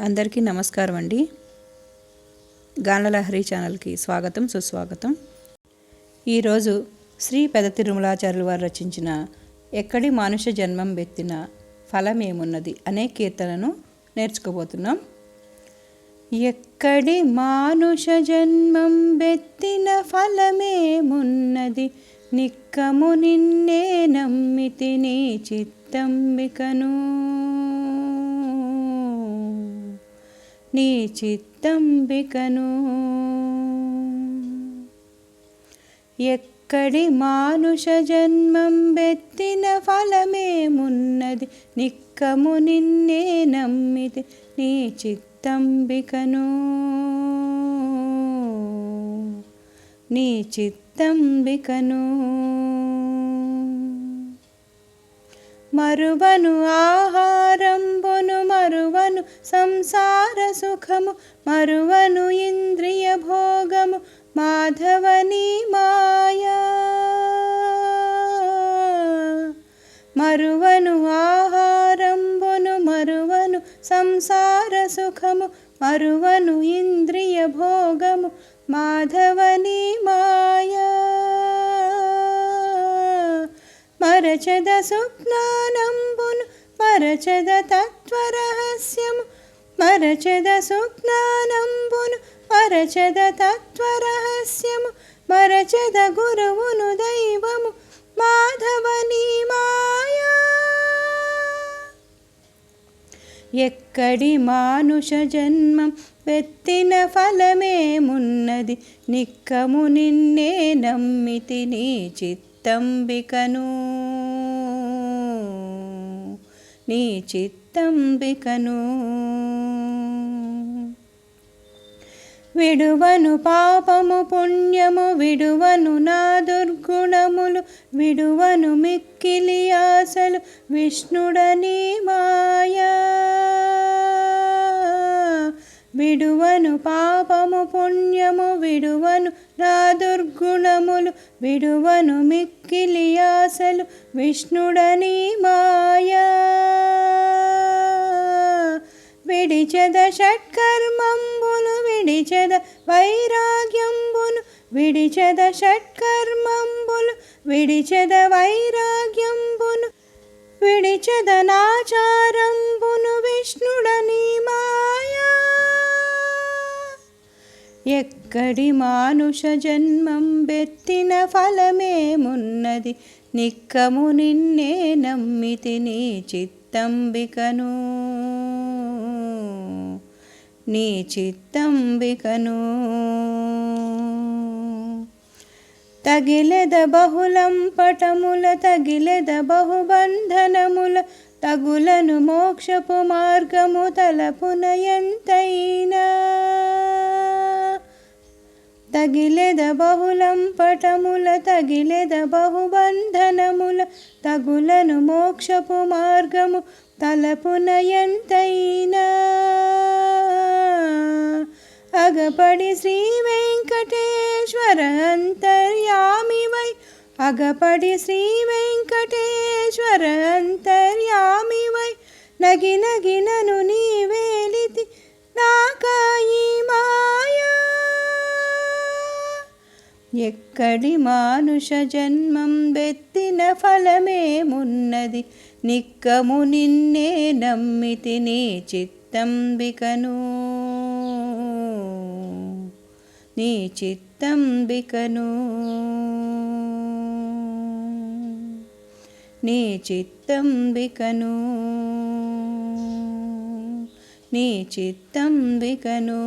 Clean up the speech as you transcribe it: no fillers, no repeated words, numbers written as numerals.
అందరికీ నమస్కారం అండి. గానలహరి ఛానల్కి స్వాగతం, సుస్వాగతం. ఈరోజు శ్రీ పెద తిరుమలాచార్యులు వారు రచించిన ఎక్కడి మానుష జన్మం బెత్తిన ఫలమేమున్నది అనే కీర్తనను నేర్చుకోబోతున్నాం. ఎక్కడి మానుష జన్మం బెత్తిన ఫలమేమున్నది, నిక్కము నిన్నే నమ్మితి నీ చిత్తంబికను, నీ చిత్తంబికను. ఎక్కడి మానుష జన్మం బెత్తిన ఫలమేమున్నది, నిక్కము నిన్నే నమ్మితి నీ చిత్తంబికను, నీ చిత్తంబికను. మరువను ఆహారంబును మరువను సంసార సుఖము, మరువను ఇంద్రియ భోగము మాధవని మాయా. మరువను ఆహారంబును మరువను సంసార సుఖము, మరువను ఇంద్రియ భోగము మాధవని మాయా. మరచద సుజ్ఞానంబును మరచద తత్వరహస్యము, మరచద సుజ్ఞానంబును మరచద తత్వరహస్యము, మరచద గురువును దైవము మాధవని మాయా. ఎక్కడి మానుష జన్మం బెత్తిన ఫలమేమున్నది, నిక్కము నిన్నే నమ్మితి నీ చిత్తంబికను, నీ చిత్తంబికను. విడువను పాపము పుణ్యము విడువను నా దుర్గుణములు, విడువను మిక్కిలి ఆశలు విష్ణుడని మాయా. విడువను పాపము పుణ్యము విడువను నా దుర్గుణములు, విడువను మిక్కిలి ఆశలు విష్ణుడని మాయా. విడిచెద షట్కర్మంబులు విడిచెద వైరాగ్యంబును, విడిచెద షట్కర్మంబులు విడిచెద వైరాగ్యంబును, విడిచెద నాచారంబును విష్ణుడని మాయా. ఎక్కడి మానుష జన్మం బెత్తిన ఫలమేమున్నది, నిక్కము నిన్నే నమ్మితి నీ చిత్తంబికను, నీ చిత్తంబికను. తగిలెద బహుళం పటముల తగిలెద బహుబంధనముల, తగులను మోక్షపు మార్గము తలపున ఎంతైనా. తగిలెద బహుళం పటముల తగిలెద బహుబంధనముల, తగులను మోక్షపు మార్గము తలపున ఎంతైనా. అగపడి శ్రీ వెంకటేశ్వర అంతర్యామివై, అగపడి శ్రీ వెంకటేశ్వర అంతర్యామివై, నగి నగినను నీ వేలితి నాకాయి మాయా. ఎక్కడి మానుష జన్మం బెత్తిన ఫలమేమున్నది, నిక్కము నిన్నే నమ్మితి నీ చిత్తంబికను, నీ చిత్తంబికను, నీ చిత్తంబికను, నీ చిత్తంబికను.